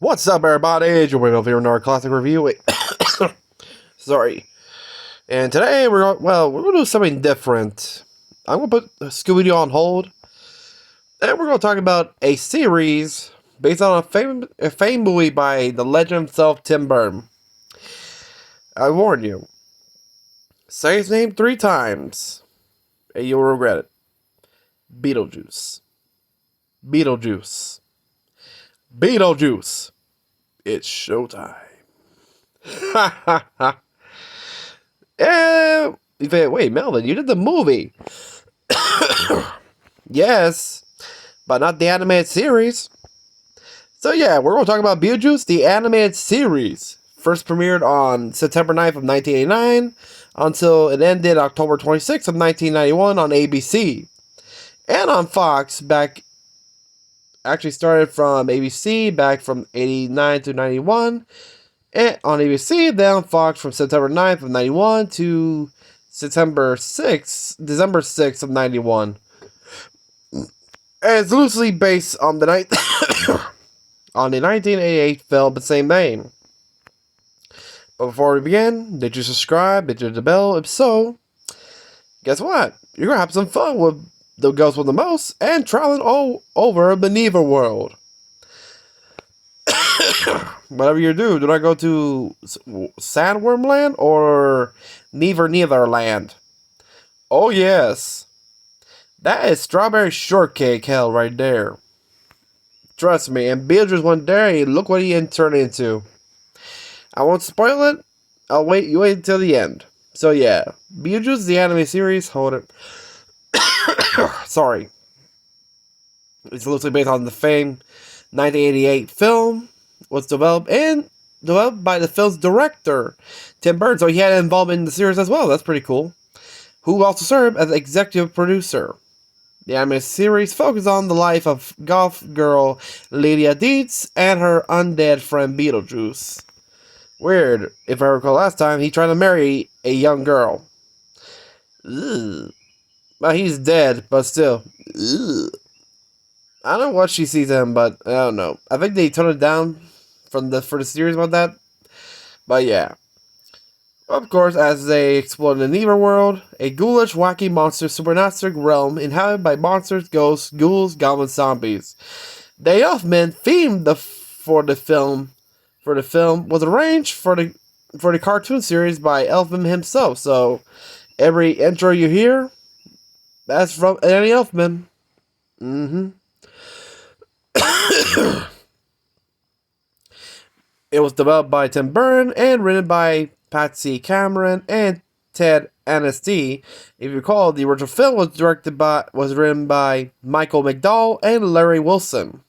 What's up, everybody? Joe over here in our classic review. Wait, sorry. And today we're gonna do something different. I'm gonna put Scooby-Doo on hold, and we're gonna talk about a series based on a famed movie by the legend himself, Tim Burton. I warn you, say his name 3 times, and you'll regret it. Beetlejuice. Beetlejuice. Beetlejuice. It's showtime. Ha ha ha. Wait, Melvin, you did the movie. Yes, but not the animated series. So yeah, we're going to talk about Beetlejuice, the animated series. First premiered on September 9th of 1989 until it ended October 26th of 1991 on ABC. And on Fox actually started from ABC back from 89 to 91. And on ABC, then on Fox from September 9th of 91 to December 6th of 91. And it's loosely based on the 1988 film the same name. But before we begin, did you subscribe? Did you hit the bell? If so, guess what? You're going to have some fun with the Ghost with the Most and traveling all over the Neva world. Whatever you do not go to Sandworm Land or Neither Land. Oh yes, that is strawberry shortcake hell right there. Trust me, and Beetlejuice went there and look what he turned into. I won't spoil it. You wait until the end. So yeah, Beetlejuice, the anime series, hold it. Sorry. It's loosely based on the famed 1988 film. Was developed by the film's director, Tim Burton, so he had involvement in the series as well. That's pretty cool. Who also served as executive producer. The anime series focuses on the life of goth girl Lydia Dietz and her undead friend Beetlejuice. Weird, if I recall last time, he tried to marry a young girl. Ugh. Well, he's dead, but still. Ugh. I don't know what she sees in him, but I don't know. I think they toned it down for the series about that. But yeah. Of course, as they explore the Neva world, a ghoulish, wacky monster supernatural realm inhabited by monsters, ghosts, ghouls, goblins, zombies. The Elfman theme for the film was arranged for the cartoon series by Elfman himself. So every intro you hear, that's from Danny Elfman. It was developed by Tim Burton and written by Patsy Cameron and Ted Anasty. If you recall, the original film was written by Michael McDowell and Larry Wilson.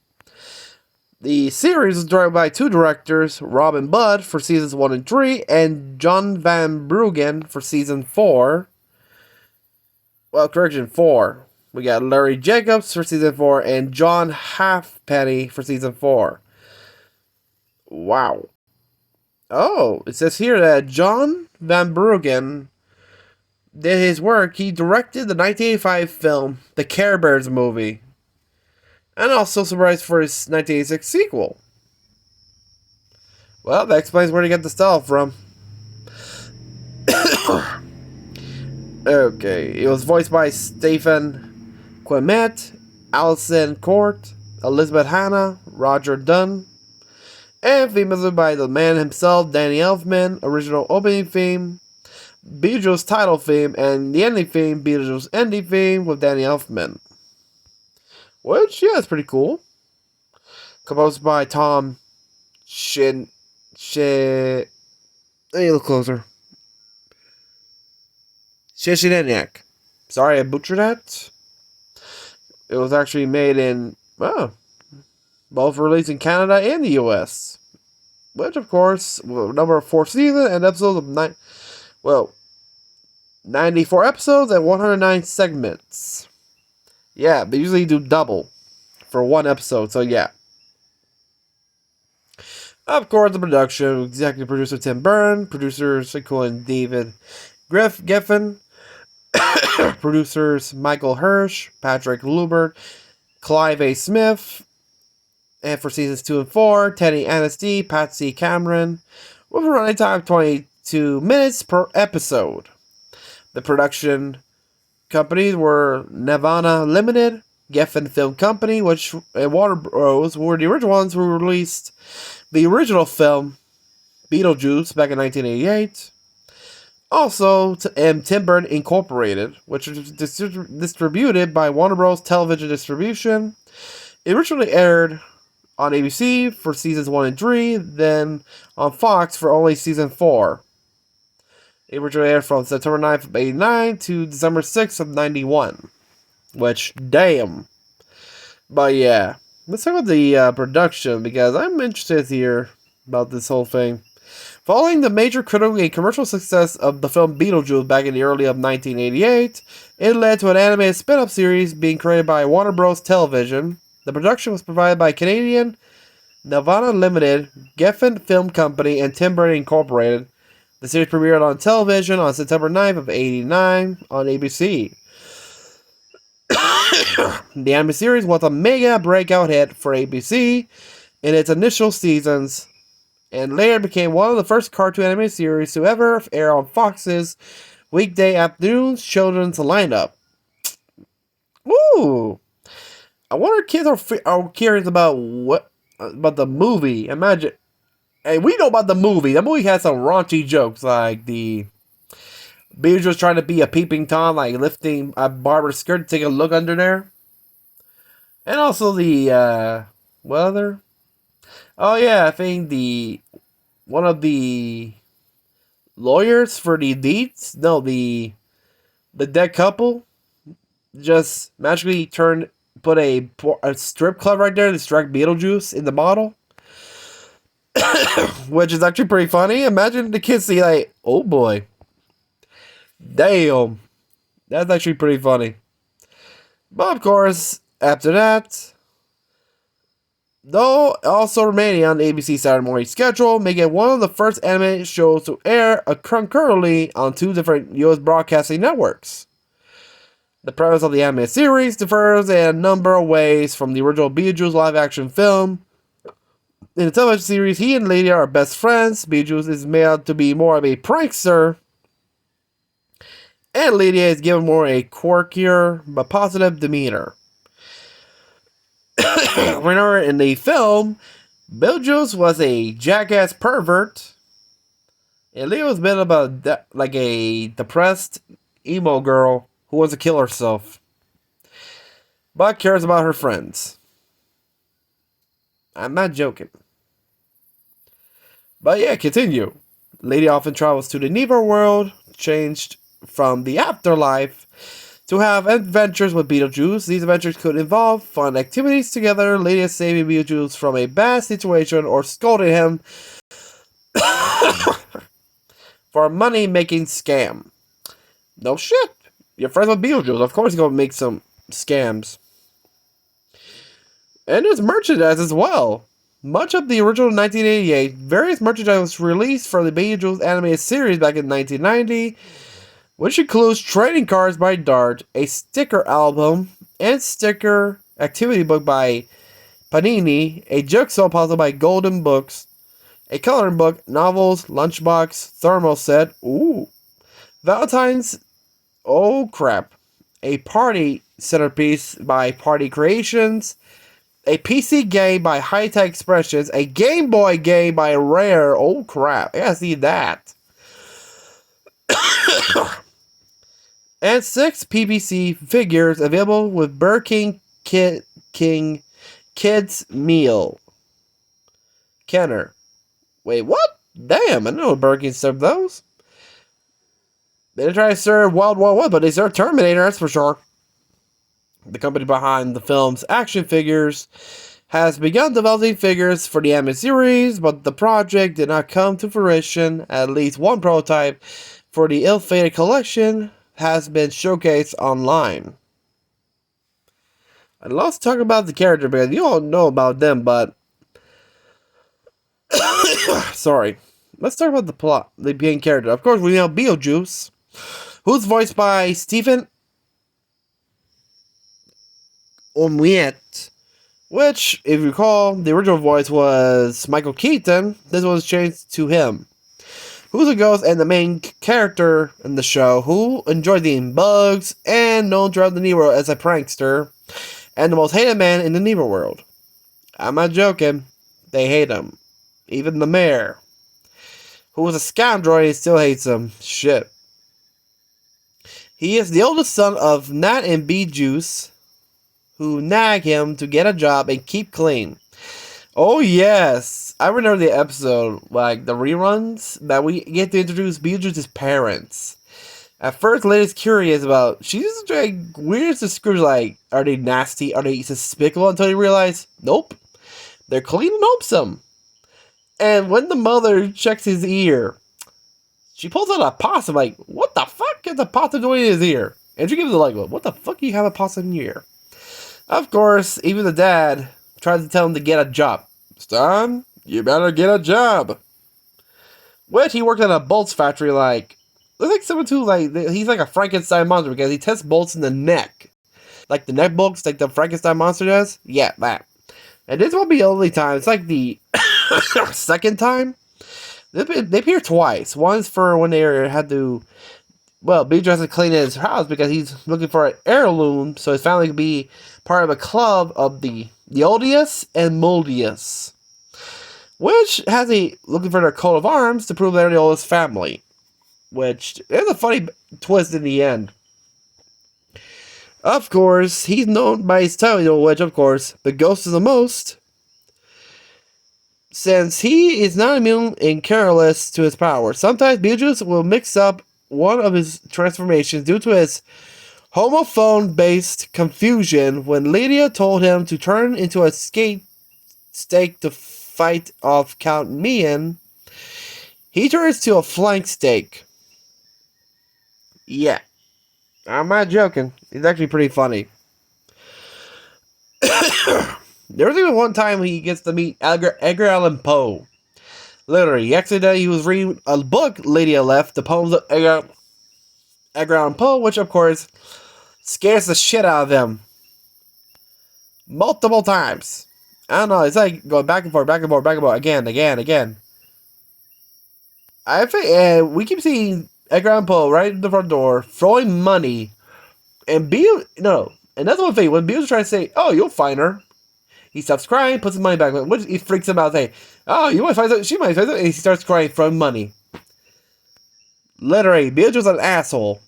The series was directed by 2 directors, Robin Budd for seasons 1 and 3, and John Van Bruggen for season 4. Well, correction, 4. We got Larry Jacobs for season 4 and John Halfpenny for season 4. Wow. Oh, it says here that John Van Bruggen did his work. He directed the 1985 film, The Care Bears movie, and also supervised for his 1986 sequel. Well, that explains where he got the style from. Okay, it was voiced by Stephen Quimet, Alison Court, Elizabeth Hanna, Roger Dunn, and theme music by the man himself, Danny Elfman, original opening theme, Beetlejuice title theme, and the ending theme, Beetlejuice ending theme with Danny Elfman. Which, yeah, is pretty cool. Composed by Tom Hey, a little closer. Shishideniak. Sorry I butchered that. It was actually made in, both released in Canada and the US. Which, of course, number of 4 seasons and episodes of 94 episodes and 109 segments. Yeah, they usually do double for 1 episode, so yeah. Of course, the production, executive producer Tim Burton, producers including David Geffen, producers Michael Hirsch, Patrick Lubert, Clive A. Smith, And for seasons 2 and 4, Teddy Anasty, Patsy Cameron, with a running time of 22 minutes per episode. The production companies were Nirvana Limited, Geffen Film Company, which and Warner Bros. Were the original ones who released the original film Beetlejuice back in 1988. Also, Tim Burton Incorporated, which was distributed by Warner Bros. Television Distribution. It originally aired on ABC for seasons 1 and 3, then on Fox for only season 4. It originally aired from September 9th of 89 to December 6th of 91. Which, damn. But yeah, let's talk about the production, because I'm interested here about this whole thing. Following the major critical and commercial success of the film Beetlejuice back in the early of 1988, it led to an animated spin-off series being created by Warner Bros. Television. The production was provided by Canadian Nirvana Limited, Geffen Film Company, and Tim Burton Incorporated. The series premiered on television on September 9th of 89 on ABC. The anime series was a mega breakout hit for ABC in its initial seasons, and later became one of the first cartoon anime series to ever air on Fox's weekday afternoons children's lineup. Ooh! I wonder if kids are curious about the movie. Imagine, hey, we know about the movie. The movie has some raunchy jokes, like the Beetlejuice trying to be a peeping Tom, like lifting a barber's skirt to take a look under there. And also the, what other? Oh yeah, I think one of the lawyers for the deeds, no, the dead couple, just magically put a strip club right there to distract Beetlejuice in the model. Which is actually pretty funny. Imagine the kids see, like, oh boy. Damn. That's actually pretty funny. But of course, after that, though also remaining on the ABC Saturday morning schedule, making it one of the first animated shows to air concurrently on 2 different U.S. broadcasting networks. The premise of the animated series differs in a number of ways from the original Beetlejuice live-action film. In the television series, he and Lady are best friends. Beetlejuice is made out to be more of a prankster, and Lady is given more a quirkier but positive demeanor. Remember, in the film, Beetlejuice was a jackass pervert, and Lady was a bit of a depressed emo girl who wants to kill herself, but cares about her friends. I'm not joking. But yeah, continue. Lady often travels to the Neva world, changed from the afterlife, to have adventures with Beetlejuice. These adventures could involve fun activities together, Lady is saving Beetlejuice from a bad situation or scolding him for a money-making scam. No shit. You're friends with Beetlejuice. Of course he's going to make some scams. And there's merchandise as well. Much of the original 1988, various merchandise was released for the Beetlejuice animated series back in 1990, which includes trading cards by Dart, a sticker album, and sticker activity book by Panini, a jigsaw puzzle by Golden Books, a coloring book, novels, lunchbox, thermal set, Valentine's, oh crap, a party centerpiece by Party Creations, a PC game by High Tech Expressions, a Game Boy game by Rare, oh crap, I gotta see that. And 6 PVC figures available with Burger King Kids Meal. Kenner. Wait, what? Damn, I know Burger King served those. They didn't try to serve Wild Wild West, but they served Terminator, that's for sure. The company behind the film's action figures has begun developing figures for the anime series, but the project did not come to fruition. At least one prototype for the ill-fated collection has been showcased online. I'd love to talk about the character because you all know about them, but sorry. Let's talk about the plot, the main character. Of course, we know Beetlejuice, who's voiced by Stephen Omiet. Which, if you recall, the original voice was Michael Keaton. This was changed to him. Who's a ghost and the main character in the show who enjoys eating bugs and known throughout the Neo world as a prankster and the most hated man in the Neo world. I'm not joking. They hate him. Even the mayor, who was a scoundrel, he still hates him. Shit. He is the oldest son of Nat and Beetlejuice, who nag him to get a job and keep clean. Oh yes, I remember the episode, like the reruns, that we get to introduce Beetlejuice's parents. At first, Lady's curious about. She's just like weird to screw. Like, are they nasty? Are they despicable? Until you realize, nope, they're clean and wholesome. And when the mother checks his ear, she pulls out a possum. Like, what the fuck is the possum doing in his ear? And she gives it like, what the fuck do you have a possum in your ear? Of course, even the dad tries to tell him to get a job. Son, you better get a job. Which he worked at a bolts factory. Like, looks like someone too. Like, he's like a Frankenstein monster because he tests bolts in the neck, like the neck bolts, like the Frankenstein monster does. Yeah, that. And this won't be the only time. It's like the second time. They appear twice. Once for when they had to, well, Beetlejuice has to clean his house because he's looking for an heirloom so his family can be part of a club of the Odious and Moldious, which has a looking for their coat of arms to prove they're the oldest family. Which is a funny twist in the end. Of course, he's known by his title, which, of course, the ghost is the most, since he is not immune and careless to his power. Sometimes Beetlejuice will mix up one of his transformations due to his homophone-based confusion when Lydia told him to turn into a skate steak to fight off Count Meehan. He turns to a flank steak. Yeah, I'm not joking. It's actually pretty funny. There was even one time he gets to meet Edgar Allan Poe. Literally, he was reading a book Lydia left, the poems of Edgar Allan Poe, which of course scares the shit out of him. Multiple times. I don't know, it's like going back and forth, again. I think we keep seeing Edgar Allan Poe right in the front door, throwing money, and and that's one thing, when Beetlejuice trying to say, oh, you'll find her, he stops crying, puts his money back, which he freaks him out, saying, oh, you might find her, she might find her, and he starts crying, throwing money. Literally, Beetlejuice was an asshole.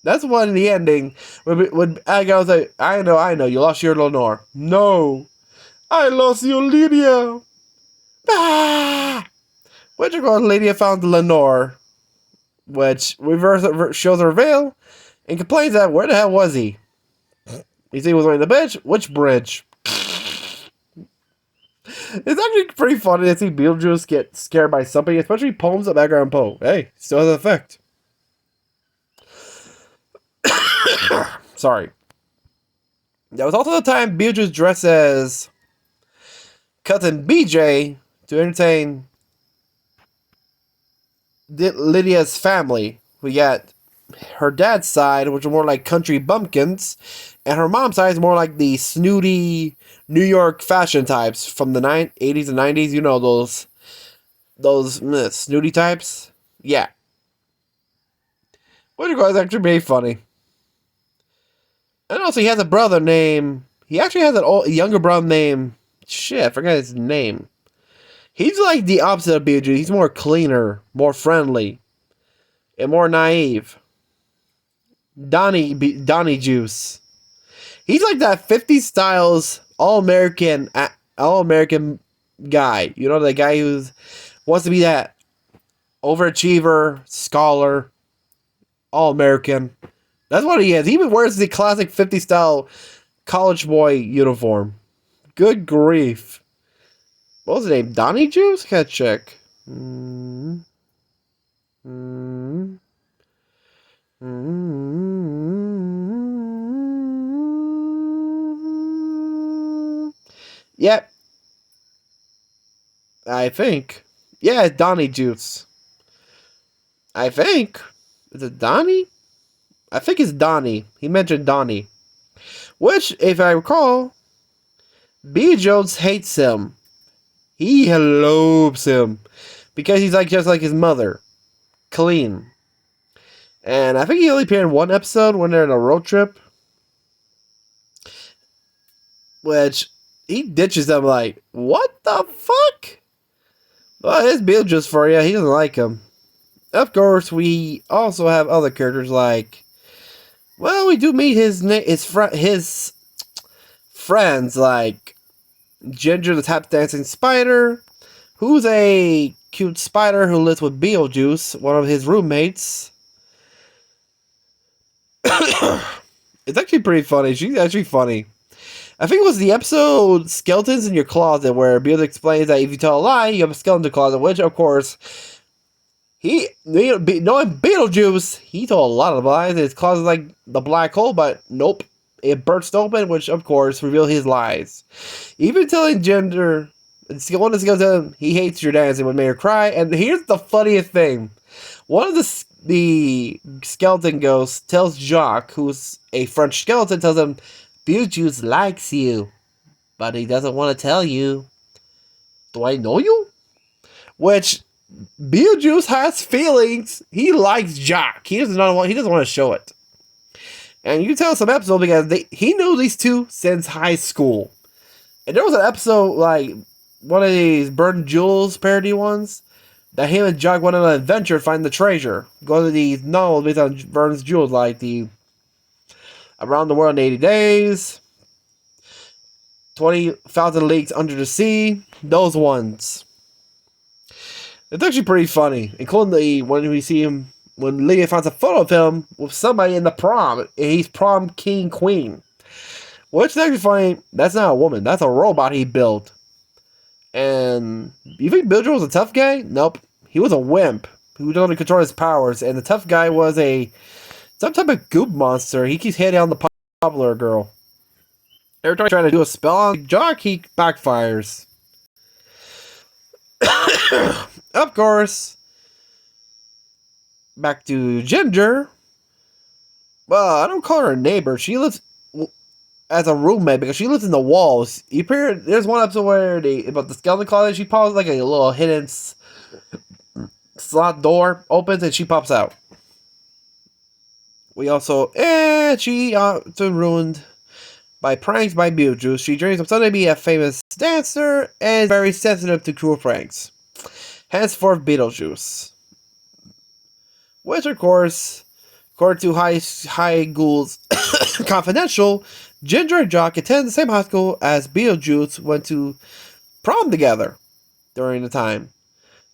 That's one in the ending, when Edgar was like, I know, you lost your Lenore. No, I lost your Lydia. Ah! Which of course, Lydia found Lenore, which shows her veil, and complains that where the hell was he? He said he was on the bridge. Which bridge? It's actually pretty funny to see Beetlejuice get scared by something, especially poems of Edgar Allan Poe. Hey, still has an effect. Sorry. That was also the time Beetlejuice dressed as Cousin BJ to entertain Lydia's family. We got her dad's side, which are more like country bumpkins, and her mom's side is more like the snooty New York fashion types from the 80s and 90s. You know, those snooty types? Yeah. Which is actually pretty funny. And also, he has a brother named... He actually has a younger brother named... Shit, I forgot his name. He's like the opposite of Beetlejuice. He's more cleaner, more friendly, and more naive. Donnie Juice. He's like that 50s styles all-American guy. You know, the guy who wants to be that overachiever, scholar, all-American. That's what he is. He even wears the classic 50s style college boy uniform. Good grief. What was his name? Donnie Juice? Gotta check. Yep. I think. Yeah, it's Donnie Juice. I think. Is it Donnie? I think it's Donnie. He mentioned Donnie. Which, if I recall, Beetlejuice hates him. He loathes him because he's like just like his mother, clean. And I think he only appeared in one episode when they're in a road trip, which he ditches them like, what the fuck? Well, it's Beetlejuice for you. He doesn't like him. Of course, we also have other characters like, well, we do meet his friends like Ginger the tap dancing spider, who's a cute spider who lives with Beetlejuice, one of his roommates. It's actually pretty funny. She's actually funny. I think it was the episode Skeletons in Your Closet where Beetlejuice explains that if you tell a lie, you have a skeleton in the closet, which, of course, knowing Beetlejuice, he told a lot of lies. His closet like the black hole, but nope. It burst open, which, of course, revealed his lies. Even telling Ginger, one of the skeletons, he hates your dancing, would make her cry. And here's the funniest thing. One of the skeleton ghosts tells Jacques, who's a French skeleton, tells him, Beetlejuice likes you, but he doesn't want to tell you. Do I know you? Which, Beetlejuice has feelings. He likes Jacques. He doesn't want to show it. And you can tell some episode because he knew these two since high school. And there was an episode, like, one of these Burn Jewels parody ones, that him and Jacques went on an adventure to find the treasure. Go to these novels based on Burns Jewels, like the Around the World in 80 Days, 20,000 Leagues Under the Sea, those ones. It's actually pretty funny, including when we see him, when Lydia finds a photo of him with somebody in the prom, and he's prom king queen. Which is actually funny, that's not a woman, that's a robot he built. And you think Beetlejuice was a tough guy? Nope. He was a wimp who didn't control his powers, and the tough guy was some type of goop monster. He keeps hitting on the popular girl. Every time he's trying to do a spell on Jock, he backfires. Of course, back to Ginger. Well, I don't call her a neighbor. She lives as a roommate because she lives in the walls. There's one episode where about the skeleton closet. She pops like a little hidden slot door opens and she pops out. We also, she ruined by pranks by Beetlejuice. She dreams of someday be a famous dancer and is very sensitive to cruel pranks. Henceforth, Beetlejuice. Which, of course, according to High Ghoul's Confidential, Ginger and Jock attend the same high school as Beetlejuice went to prom together during the time.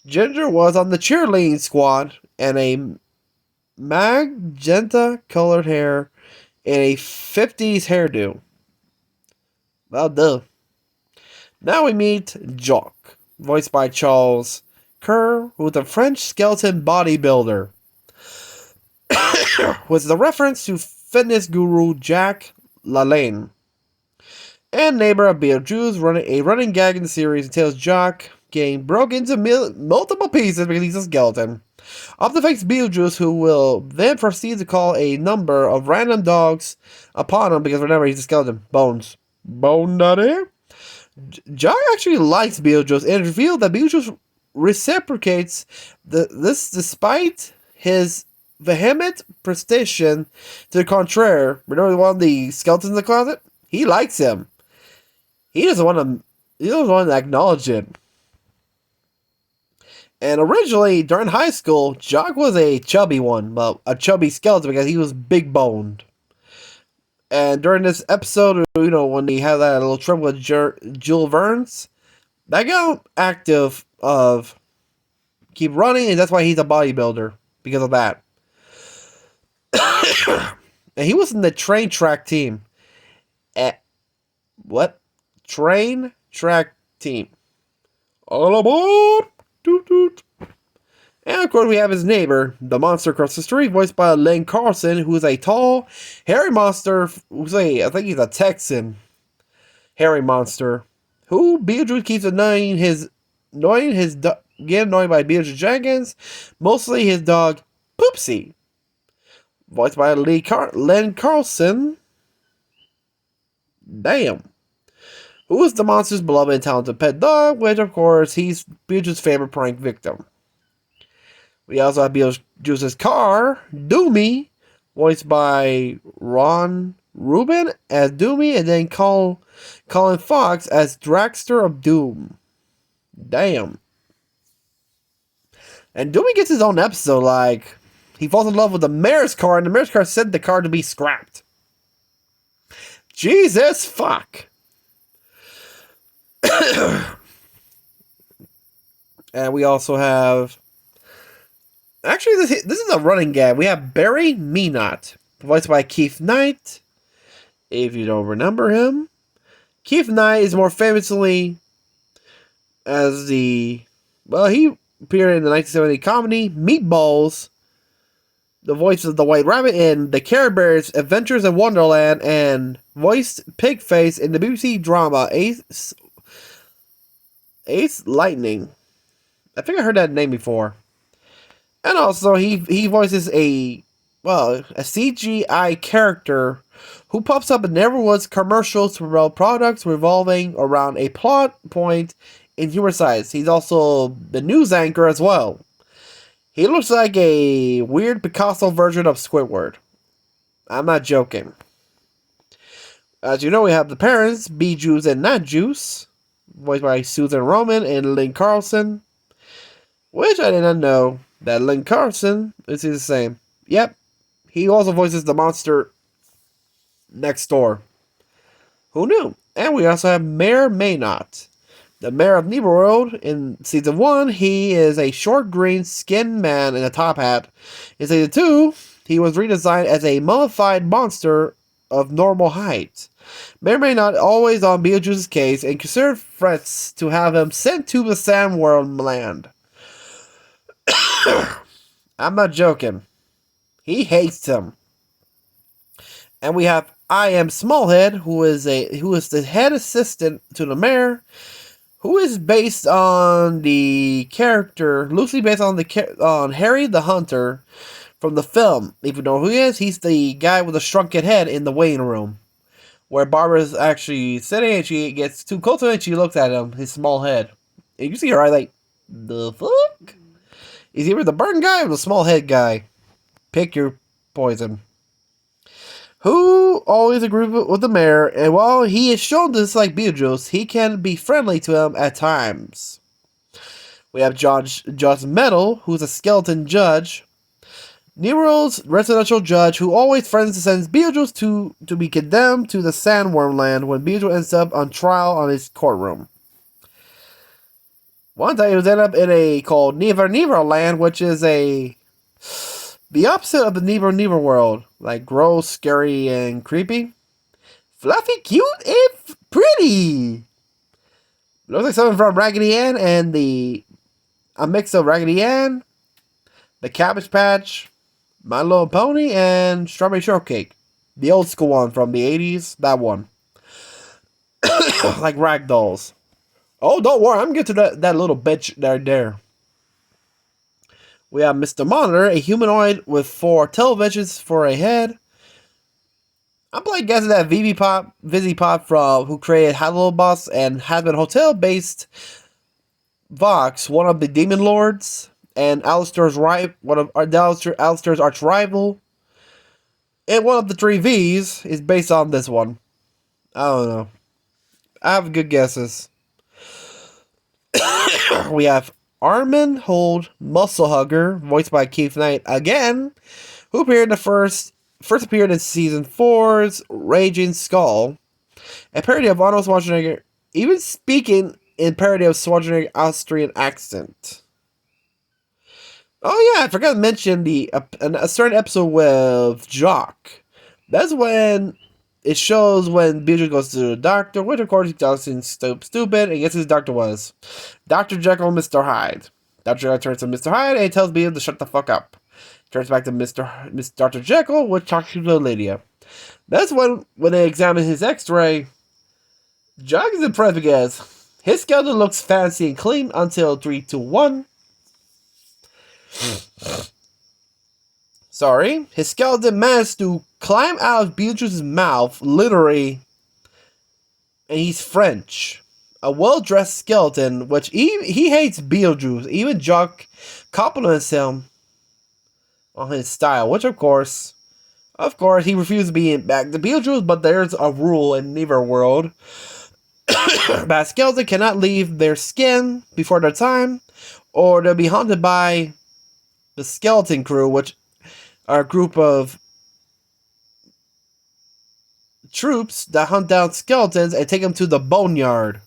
Ginger was on the cheerleading squad and a magenta-colored hair and a 50s hairdo. Well, duh. Now we meet Jock, voiced by Charles Kerr, who is a French skeleton bodybuilder. Was the reference to fitness guru Jacques Lalanne. And neighbor of Beetlejuice, running gag in the series entails Jock getting broken into multiple pieces because he's a skeleton. Up defects Beetlejuice, who will then proceed to call a number of random dogs upon him because remember, he's a skeleton. Bones. Bone Daddy? Jock actually likes Beetlejuice and revealed that Beetlejuice reciprocates this despite his vehement protestation to the contrary. Remember one of the skeletons in the closet? He likes him. He doesn't want to acknowledge it. And originally, during high school, Jock was a chubby one. Well, a chubby skeleton because he was big boned. And during this episode, when he had that little trip with Jules Verne's, that got active of keep running, and that's why he's a bodybuilder. Because of that. And he was in the train track team. What? Train track team. All aboard! Doot doot. And of course we have his neighbor, the monster across the street, voiced by Len Carlson, who is a tall, hairy monster, I think he's a Texan hairy monster, who Beetlejuice keeps getting annoyed by Beetlejuice Jenkins, mostly his dog, Poopsie, voiced by Len Carlson. Damn. who is the monster's beloved and talented pet dog, which, of course, he's Beetlejuice's favorite prank victim. We also have Beetlejuice's car, Doomy, voiced by Ron Rubin as Doomy, and then Colin Fox as Dragster of Doom. Damn. And Doomy gets his own episode, like, he falls in love with the mayor's car, and the mayor's car sent the car to be scrapped. Jesus fuck. And we also have... Actually, this is a running gag. We have Barry Meenot, voiced by Keith Knight. If you don't remember him, Keith Knight is more famously as he appeared in the 1970 comedy Meatballs, the voice of the White Rabbit in The Care Bears Adventures in Wonderland, and voiced Pigface in the BBC drama Ace Lightning. I think I heard that name before. And also, he voices a CGI character who pops up in Neverwood's commercials to promote products revolving around a plot point in humor size. He's also the news anchor as well. He looks like a weird Picasso version of Squidward. I'm not joking. As you know, we have the parents, Beetlejuice and Not Juice, voiced by Susan Roman and Lynn Carlson, which I did not know that Lynn Carlson is the same. Yep, he also voices the monster next door. Who knew? And we also have Mayor Maynot, the mayor of Neverworld. In Season 1, he is a short green-skinned man in a top hat. In Season 2, he was redesigned as a mummified monster of normal height. Mayor Maynot always on Beetlejuice's case and considered threats to have him sent to the Sandworld land. I'm not joking. He hates him. And we have I Am Smallhead, who is the head assistant to the mayor, who is based on the character, loosely based on Harry the Hunter from the film. If you know who he is, he's the guy with the shrunken head in the waiting room, where Barbara's actually sitting and she gets too close to him and she looks at him, his small head. And you see her eye like, the fuck? Is he either the burn guy or the small head guy? Pick your poison. Who always agrees with the mayor, and while he is shown to dislike Beetlejuice, he can be friendly to him at times. We have Josh Metal, who's a skeleton judge, Nero's residential judge, who always threatens to send Beetlejuice to be condemned to the Sandworm land when Beetlejuice ends up on trial on his courtroom. One time he was ended up in a called Never land, which is the opposite of the Never world. Like gross, scary, and creepy. Fluffy, cute, and pretty. Looks like something from Raggedy Ann and a mix of Raggedy Ann, the Cabbage Patch, My Little Pony, and Strawberry Shortcake. The old school one from the 80s. That one. Like rag dolls. Oh, don't worry. I'm going to get to that little bitch there. We have Mr. Monitor, a humanoid with 4 televisions for a head. I'm playing guessing that Vizzy Pop from who created Hello Boss and Hazbin Hotel based Vox, one of the Demon Lords, and Alistair's arch rival. And one of the 3 V's is based on this one. I don't know. I have good guesses. We have Armin Hold Muscle Hugger, voiced by Keith Knight again, who appeared in the first appeared in Season 4's Raging Skull, a parody of Arnold Schwarzenegger, even speaking in parody of Schwarzenegger's Austrian accent. Oh yeah, I forgot to mention a certain episode with Jock. That's when it shows when Beetlejuice goes to the doctor, which of course he does stupid, and guess who his doctor was? Dr. Jekyll and Mr. Hyde. Dr. Jekyll turns to Mr. Hyde and tells Beetlejuice to shut the fuck up. Turns back to Dr. Jekyll, which talks to Lydia. That's when they examine his x-ray, Jock is impressed because his skeleton looks fancy and clean until 3, 2, 1. Sorry. His skeleton managed to climb out of Beetlejuice's mouth, literally, and he's French. A well-dressed skeleton, which he hates Beetlejuice. Even Jock compliments him on his style, which of course, he refuses to be back to Beetlejuice, but there's a rule in neither world. That skeleton cannot leave their skin before their time, or they'll be haunted by the skeleton crew, which are a group of troops that hunt down skeletons and take them to the boneyard.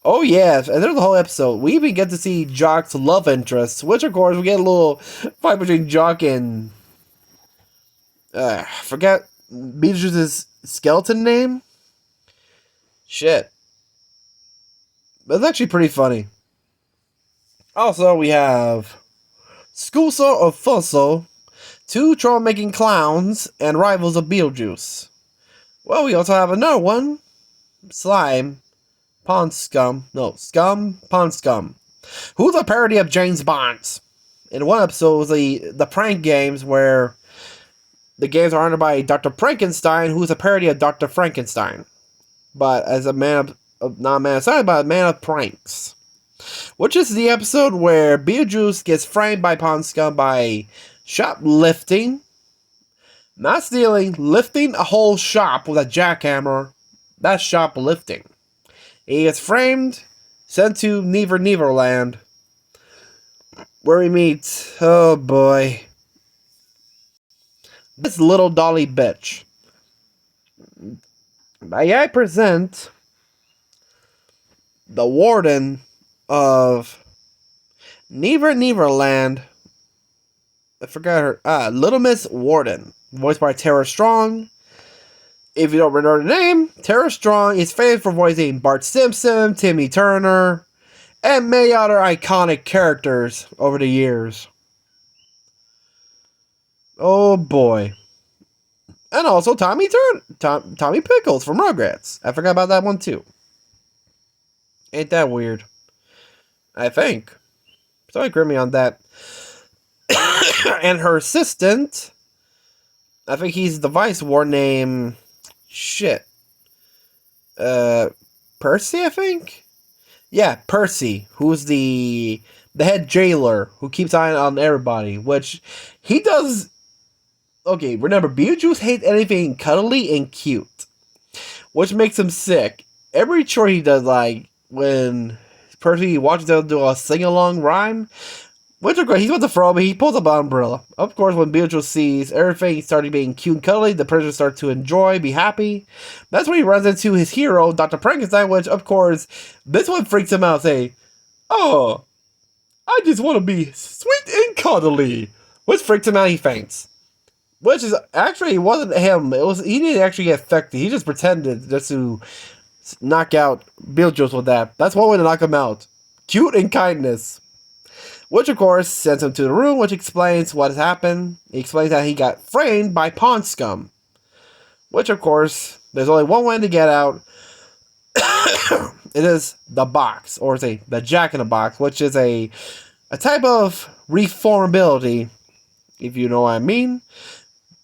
Oh yes, and there's a whole episode. We even get to see Jock's love interest, which of course we get a little fight between Jock and forget Beetlejuice's skeleton name. Shit, but it's actually pretty funny. Also, we have Scuso of Fusso, two troublemaking clowns and rivals of Beetlejuice. Well, we also have another one, Slime, Pond Scum, no, Scum, Pond Scum, who's a parody of James Bond. In one episode was the prank games where the games are honored by Dr. Frankenstein, who's a parody of Dr. Frankenstein, but as a man of not a man of science, but a man of pranks. Which is the episode where Beetlejuice gets framed by Pond Scum by shoplifting, not stealing, lifting a whole shop with a jackhammer. That's shoplifting. He gets framed, sent to Neverland, where we meet, oh boy, this little dolly bitch. I present the warden of Neverland. I forgot her. Little Miss Warden, voiced by Tara Strong. If you don't remember the name, Tara Strong is famous for voicing Bart Simpson, Timmy Turner, and many other iconic characters over the years. Oh boy. And also Tommy Pickles from Rugrats. I forgot about that one too. Ain't that weird? I think. Don't agree me on that. And her assistant, I think he's the vice warden named shit. Percy, I think? Yeah, Percy, who's the head jailer who keeps eye on everybody, which he does. Okay, remember, Beetlejuice hates anything cuddly and cute, which makes him sick. Every chore he does, like when Percy watches them do a sing-along rhyme, which are great. He's about to throw, but he pulls up an umbrella. Of course, when Beetlejuice sees everything starting being cute and cuddly, the prisoners start to enjoy, be happy. That's when he runs into his hero, Dr. Frankenstein, which, of course, this one freaks him out, saying, "Oh, I just want to be sweet and cuddly." Which freaks him out, he faints. Which is, actually, it wasn't him. He didn't actually get affected. He just pretended just to knock out Beetlejuice with that. That's one way to knock him out. Cute and kindness. Which, of course, sends him to the room, which explains what has happened. He explains that he got framed by Pond Scum. Which, of course, there's only one way to get out. It is the box, or say the Jack in the Box, which is a type of reformability, if you know what I mean.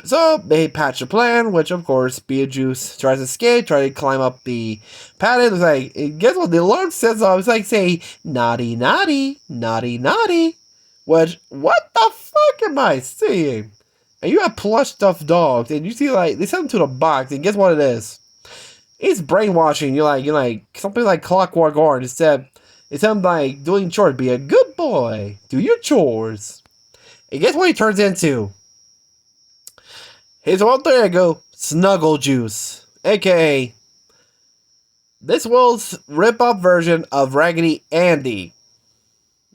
So, they patch a plan, which, of course, Beetlejuice tries to escape, tries to climb up the padding. It's like, guess what the alarm says? It's like, say, naughty, naughty, naughty, naughty. Which, what the fuck am I seeing? And you have plush stuffed dogs, and you see, like, they send them to the box, and guess what it is? It's brainwashing. You're like, something like Clockwork Orange. Instead of, like, doing chores, be a good boy. Do your chores. And guess what he turns into? His alter ego, Snuggle Juice, aka this world's rip-off version of Raggedy Andy.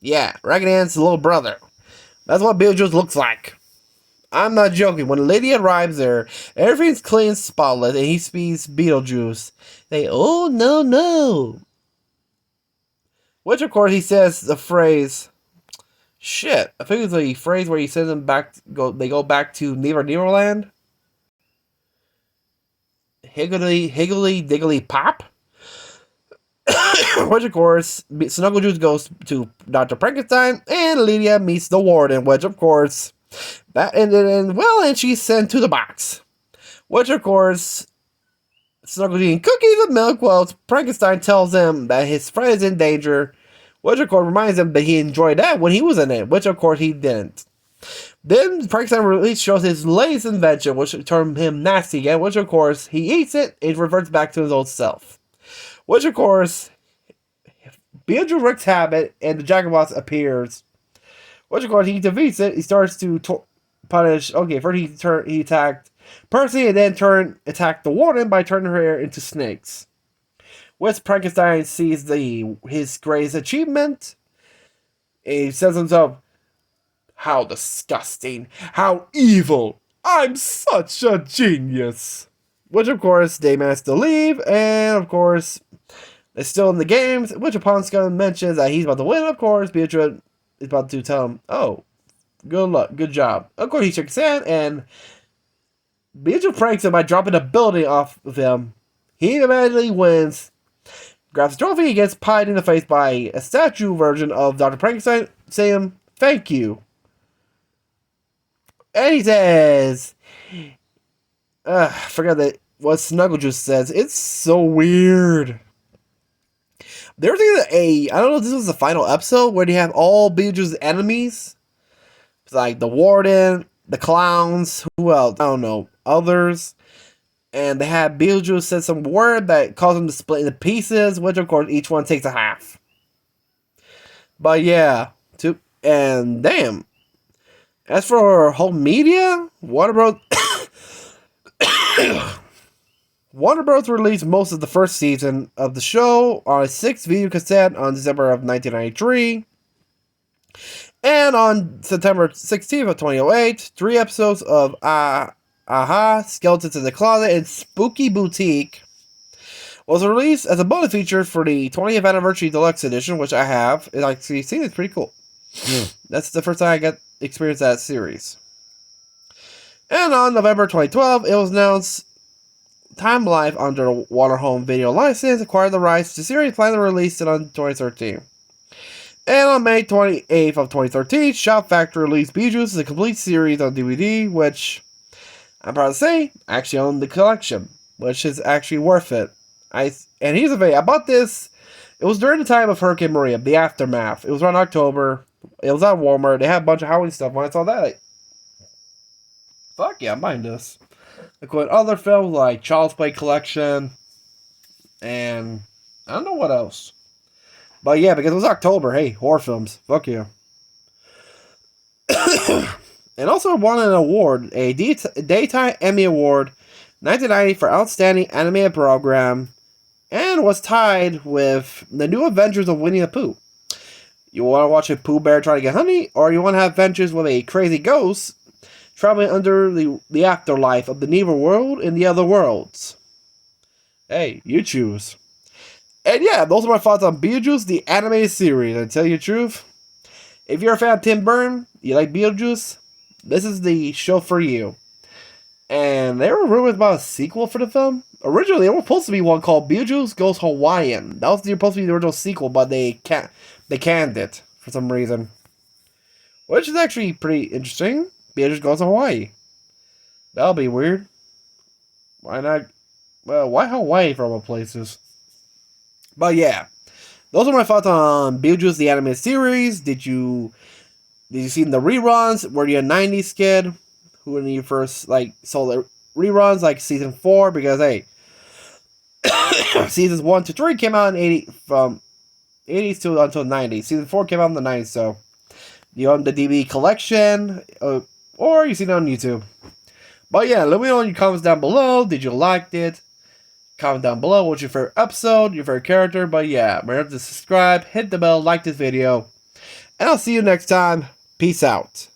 Yeah, Raggedy Andy's little brother. That's what Beetlejuice looks like. I'm not joking. When the lady arrives there, everything's clean and spotless, and he sees Beetlejuice. They, oh, no, no. Which, of course, he says the phrase, shit. I think it's the phrase where he sends them back, they go back to Neverland. Higgly Diggly Pop. Which, of course, Snugglejuice goes to Dr. Frankenstein, and Lydia meets the warden, which, of course, that ended in, well, and she's sent to the box. Which, of course, Snuggles eating cookies and milk while Frankenstein tells him that his friend is in danger, which of course reminds him that he enjoyed that when he was in it, which of course he didn't. Then Frankenstein release shows his latest invention, which turned him nasty again, which of course he eats it, it reverts back to his old self. Which of course, Beetlejuice wreaks havoc and the Jack-in-the-Box appears. Which of course he defeats it, he starts to punish, okay, first he attacked Percy and then attacked the warden by turning her into snakes. Which Frankenstein sees his greatest achievement. He says to himself, "How disgusting! How evil! I'm such a genius!" Which, of course, they manage to leave, and, of course, they're still in the games, which upon Scum mentions that he's about to win, of course, Beatrice is about to tell him, "Oh, good luck, good job." Of course, he shakes his hand, and Beatrice pranks him by dropping a building off of him. He immediately wins, grabs the trophy, and gets pied in the face by a statue version of Dr. Frankenstein, saying, "Thank you." And he says, I forgot what Snugglejuice says. It's so weird. There's I don't know if this was the final episode where they have all Beetlejuice's enemies. It's like the warden, the clowns, who else? I don't know, others. And they had Beetlejuice said some word that caused them to split into pieces, which of course each one takes a half. But yeah, and damn. As for home media, Warner Bros. Warner Bros. Released most of the first season of the show on a 6 video cassette on December of 1993. And on September 16th of 2008, 3 episodes of Aha, Skeletons in the Closet, and Spooky Boutique was released as a bonus feature for the 20th Anniversary Deluxe Edition, which I have. And like you've seen, it's pretty cool. That's the first time I got experience that series. And on November 2012, it was announced Time Life under the Warner Home Video license acquired the rights to the series, planning to release it on 2013. And on May 28th of 2013, Shout Factory released Beetlejuice as a complete series on DVD, which I'm proud to say, I actually own the collection, which is actually worth it. And here's the thing, I bought this, it was during the time of Hurricane Maria, the aftermath. It was around October, it was on Walmart, they had a bunch of Halloween stuff. When I saw that, like, fuck yeah, I'm buying this. Like with other films like Child's Play Collection, and I don't know what else. But yeah, because it was October, hey, horror films, fuck yeah. And also won an award, a Daytime Emmy Award, 1990 for Outstanding Animated Program, and was tied with The New Adventures of Winnie the Pooh. You want to watch a Pooh Bear try to get honey, or you want to have adventures with a crazy ghost traveling under the afterlife of the Never world and the other worlds? Hey, you choose. And yeah, those are my thoughts on Beetlejuice, the animated series. And to tell you the truth, if you're a fan of Tim Burton, you like Beetlejuice, this is the show for you. And there were rumors about a sequel for the film. Originally, there was supposed to be one called Beetlejuice Goes Hawaiian. That was supposed to be the original sequel, but they canned it for some reason. Which is actually pretty interesting. Beetlejuice Goes to Hawaii. That'll be weird. Why not? Well, why Hawaii from all places? But yeah, those are my thoughts on Beetlejuice the animated series. Did you see the reruns? Were you a '90s kid who when you first saw the reruns like season 4? Because hey, seasons 1 to 3 came out in from 80s to until 90s. Season 4 came out in the 90s. So you own the DVD collection, or you see it on YouTube. But yeah, let me know in your comments down below. Did you like it? Comment down below what's your favorite episode, your favorite character. But yeah, remember to subscribe, hit the bell, like this video. And I'll see you next time. Peace out.